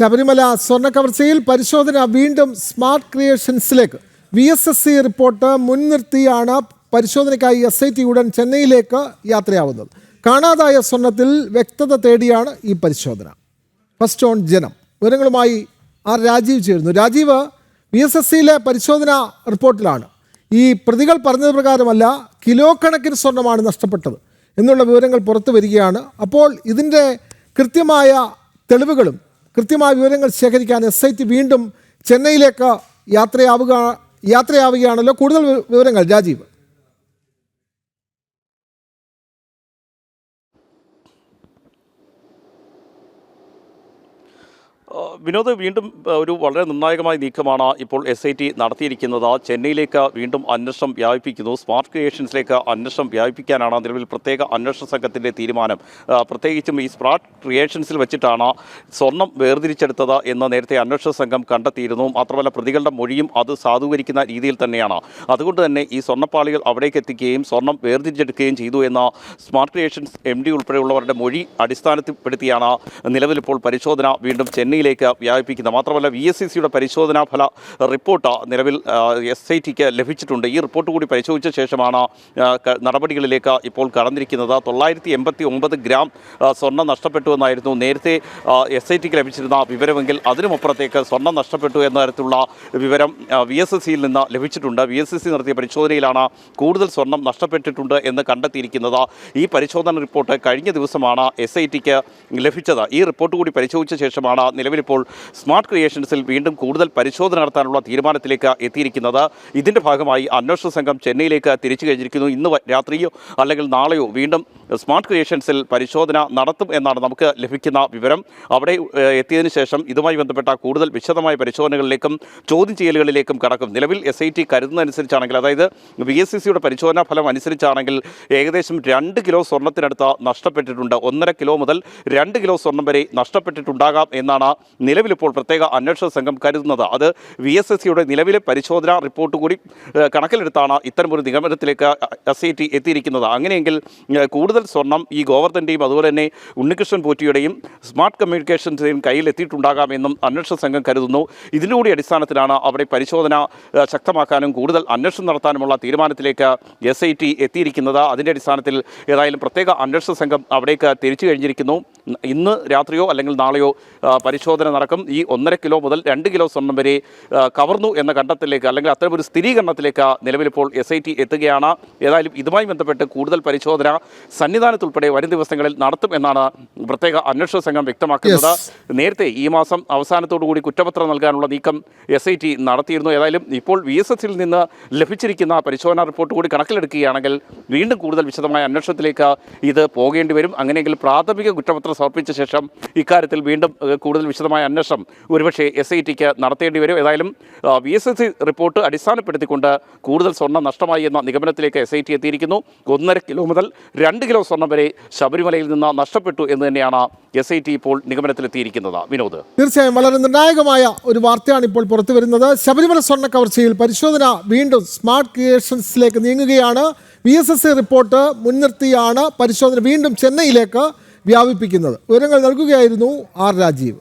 ശബരിമല സ്വർണ്ണ കവർച്ചയിൽ പരിശോധന വീണ്ടും സ്മാർട്ട് ക്രിയേഷൻസിലേക്ക്. VSSC റിപ്പോർട്ട് മുൻനിർത്തിയാണ് പരിശോധനയ്ക്കായി SIT ഉടൻ ചെന്നൈയിലേക്ക് യാത്രയാവുന്നത്. കാണാതായ സ്വർണ്ണത്തിൽ വ്യക്തത തേടിയാണ് ഈ പരിശോധന. ഫസ്റ്റ് ഓൺ ജനം വിവരങ്ങളുമായി രാജീവ് ചേരുന്നു. രാജീവ്, VSSCയിലെ പരിശോധന റിപ്പോർട്ടിലാണ് ഈ പ്രതികൾ പറഞ്ഞത് പ്രകാരമല്ല കിലോ കണക്കിന് സ്വർണ്ണമാണ് നഷ്ടപ്പെട്ടത് എന്നുള്ള വിവരങ്ങൾ പുറത്തു വരികയാണ്. അപ്പോൾ ഇതിൻ്റെ കൃത്യമായ തെളിവുകളും കൃത്യമായ വിവരങ്ങൾ ശേഖരിക്കാൻ SIT വീണ്ടും ചെന്നൈയിലേക്ക് യാത്രയാവുകയാണല്ലോ. കൂടുതൽ വിവരങ്ങൾ രാജീവ്. വിനോദ്, വീണ്ടും ഒരു വളരെ നിർണായകമായ നീക്കമാണ് ഇപ്പോൾ SIT നടത്തിയിരിക്കുന്നത്. ചെന്നൈയിലേക്ക് വീണ്ടും അന്വേഷണം വ്യാപിപ്പിക്കുന്നു. സ്മാർട്ട് ക്രിയേഷൻസിലേക്ക് അന്വേഷണം വ്യാപിപ്പിക്കാനാണ് നിലവിൽ പ്രത്യേക അന്വേഷണ സംഘത്തിൻ്റെ തീരുമാനം. പ്രത്യേകിച്ചും ഈ സ്മാർട്ട് ക്രിയേഷൻസിൽ വെച്ചിട്ടാണ് സ്വർണം വേർതിരിച്ചെടുത്തത് എന്ന് നേരത്തെ അന്വേഷണ സംഘം കണ്ടെത്തിയിരുന്നു. മാത്രമല്ല പ്രതികളുടെ മൊഴിയും അത് സാധൂകരിക്കുന്ന രീതിയിൽ തന്നെയാണ്. അതുകൊണ്ട് തന്നെ ഈ സ്വർണ്ണപ്പാളികൾ അവിടേക്ക് എത്തിക്കുകയും സ്വർണം വേർതിരിച്ചെടുക്കുകയും ചെയ്തു എന്ന സ്മാർട്ട് ക്രിയേഷൻസ് MD ഉൾപ്പെടെയുള്ളവരുടെ മൊഴി അടിസ്ഥാനത്തിൽപ്പെടുത്തിയാണ് നിലവിലിപ്പോൾ പരിശോധന വീണ്ടും ചെന്നൈയിലേക്ക് വ്യാപിപ്പിക്കുന്നത്. മാത്രമല്ല VSSCയുടെ പരിശോധനാ ഫല റിപ്പോർട്ട് നിലവിൽ SITക്ക് ലഭിച്ചിട്ടുണ്ട്. ഈ റിപ്പോർട്ട് കൂടി പരിശോധിച്ച ശേഷമാണ് നടപടികളിലേക്ക് ഇപ്പോൾ കടന്നിരിക്കുന്നത്. 989 ഗ്രാം സ്വർണ്ണം നഷ്ടപ്പെട്ടു എന്നായിരുന്നു നേരത്തെ SITക്ക് ലഭിച്ചിരുന്ന വിവരമെങ്കിൽ അതിനുമപ്പുറത്തേക്ക് സ്വർണ്ണം നഷ്ടപ്പെട്ടു എന്ന തരത്തിലുള്ള വിവരം VSSCയിൽ നിന്ന് ലഭിച്ചിട്ടുണ്ട്. VSSC നടത്തിയ പരിശോധനയിലാണ് കൂടുതൽ സ്വർണം നഷ്ടപ്പെട്ടിട്ടുണ്ട് എന്ന് കണ്ടെത്തിയിരിക്കുന്നത്. ഈ പരിശോധന റിപ്പോർട്ട് കഴിഞ്ഞ ദിവസമാണ് SITക്ക് ലഭിച്ചത്. ഈ റിപ്പോർട്ട് കൂടി പരിശോധിച്ച ശേഷമാണ് നിലവിലിപ്പോൾ സ്മാർട്ട് ക്രിയേഷൻസിൽ വീണ്ടും കൂടുതൽ പരിശോധന നടത്താനുള്ള തീരുമാനത്തിലേക്ക് എത്തിയിരിക്കുന്നത്. ഇതിൻ്റെ ഭാഗമായി അന്വേഷണ സംഘം ചെന്നൈയിലേക്ക് തിരിച്ചു കഴിഞ്ഞിരിക്കുന്നു. ഇന്ന് രാത്രിയോ അല്ലെങ്കിൽ നാളെയോ വീണ്ടും സ്മാർട്ട് ക്രിയേഷൻസിൽ പരിശോധന നടത്തും എന്നാണ് നമുക്ക് ലഭിക്കുന്ന വിവരം. അവിടെ എത്തിയതിനു ശേഷം ഇതുമായി ബന്ധപ്പെട്ട കൂടുതൽ വിശദമായ പരിശോധനകളിലേക്കും ചോദ്യം ചെയ്യലുകളിലേക്കും കടക്കും. നിലവിൽ SIT കരുതുന്നതനുസരിച്ചാണെങ്കിൽ, അതായത് VSSCയുടെ പരിശോധനാ ഫലം അനുസരിച്ചാണെങ്കിൽ ഏകദേശം 2 കിലോ സ്വർണ്ണത്തിനടുത്ത് നഷ്ടപ്പെട്ടിട്ടുണ്ട്. 1.5 കിലോ മുതൽ 2 കിലോ സ്വർണം വരെ നഷ്ടപ്പെട്ടിട്ടുണ്ടാകാം എന്നാണ് നിലവിലിപ്പോൾ പ്രത്യേക അന്വേഷണ സംഘം കരുതുന്നത്. അത് VSSCയുടെ നിലവിലെ പരിശോധനാ റിപ്പോർട്ട് കൂടി കണക്കിലെടുത്താണ് ഇത്തരമൊരു നിഗമനത്തിലേക്ക് SIT എത്തിയിരിക്കുന്നത്. അങ്ങനെയെങ്കിൽ കൂടുതൽ സ്വർണം ഈ ഗോവർദ്ധൻ്റെയും അതുപോലെ തന്നെ ഉണ്ണികൃഷ്ണൻ പോറ്റിയുടെയും സ്മാർട്ട് കമ്മ്യൂണിക്കേഷൻസിൻ്റെയും കയ്യിൽ എത്തിയിട്ടുണ്ടാകാമെന്നും അന്വേഷണ സംഘം കരുതുന്നു. ഇതിൻ്റെ കൂടി അടിസ്ഥാനത്തിലാണ് അവിടെ പരിശോധന ശക്തമാക്കാനും കൂടുതൽ അന്വേഷണം നടത്താനുമുള്ള തീരുമാനത്തിലേക്ക് SIT എത്തിയിരിക്കുന്നത്. അതിൻ്റെ അടിസ്ഥാനത്തിൽ ഏതായാലും പ്രത്യേക അന്വേഷണ സംഘം അവിടേക്ക് തിരിച്ചു കഴിഞ്ഞിരിക്കുന്നു. ഇന്ന് രാത്രിയോ അല്ലെങ്കിൽ നാളെയോ പരിശോധന നടക്കും. ഈ 1.5 കിലോ മുതൽ 2 കിലോ സ്വർണം വരെ കവർന്നു എന്ന കണ്ടെത്തലിലേക്ക് അല്ലെങ്കിൽ അത്തരമൊരു സ്ഥിരീകരണത്തിലേക്ക് നിലവിലിപ്പോൾ SIT എത്തുകയാണ്. ഏതായാലും ഇതുമായി ബന്ധപ്പെട്ട് കൂടുതൽ പരിശോധന സന്നിധാനത്തുൾപ്പെടെ വരും ദിവസങ്ങളിൽ നടത്തും എന്നാണ് പ്രത്യേക അന്വേഷണ സംഘം വ്യക്തമാക്കുന്നത്. നേരത്തെ ഈ മാസം അവസാനത്തോടുകൂടി കുറ്റപത്രം നൽകാനുള്ള നീക്കം SIT നടത്തിയിരുന്നു. ഏതായാലും ഇപ്പോൾ VSSCയിൽ നിന്ന് ലഭിച്ചിരിക്കുന്ന പരിശോധനാ റിപ്പോർട്ട് കൂടി കണക്കിലെടുക്കുകയാണെങ്കിൽ വീണ്ടും കൂടുതൽ വിശദമായ അന്വേഷണത്തിലേക്ക് ഇത് പോകേണ്ടി വരും. അങ്ങനെയെങ്കിൽ പ്രാഥമിക കുറ്റപത്രം സമർപ്പിച്ച ശേഷം ഇക്കാര്യത്തിൽ വീണ്ടും കൂടുതൽ വിശദമായ അന്വേഷണം ഒരുപക്ഷെ SITക്ക് നടത്തേണ്ടി വരും. ഏതായാലും VSSC റിപ്പോർട്ട് അടിസ്ഥാനപ്പെടുത്തിക്കൊണ്ട് കൂടുതൽ സ്വർണ്ണം നഷ്ടമായി എന്ന നിഗമനത്തിലേക്ക് SIT എത്തിയിരിക്കുന്നു. 1.5 കിലോ മുതൽ 2 കിലോ സ്വർണം വരെ ശബരിമലയിൽ നിന്ന് നഷ്ടപ്പെട്ടു എന്ന് തന്നെയാണ് SIT ഇപ്പോൾ നിഗമനത്തിലെത്തിയിരിക്കുന്നത്. വിനോദ്, തീർച്ചയായും വളരെ നിർണായകമായ ഒരു വാർത്തയാണ് ഇപ്പോൾ പുറത്തു വരുന്നത്. ശബരിമല സ്വർണ്ണ കവർച്ചയിൽ പരിശോധന വീണ്ടും സ്മാർട്ട് ക്രിയേഷൻസിലേക്ക് നീങ്ങുകയാണ്. VSSC റിപ്പോർട്ട് മുൻനിർത്തിയാണ് പരിശോധന വീണ്ടും ചെന്നൈയിലേക്ക് വ്യാപിപ്പിക്കുന്നത്. വിവരങ്ങൾ നൽകുകയായിരുന്നു രാജീവ്.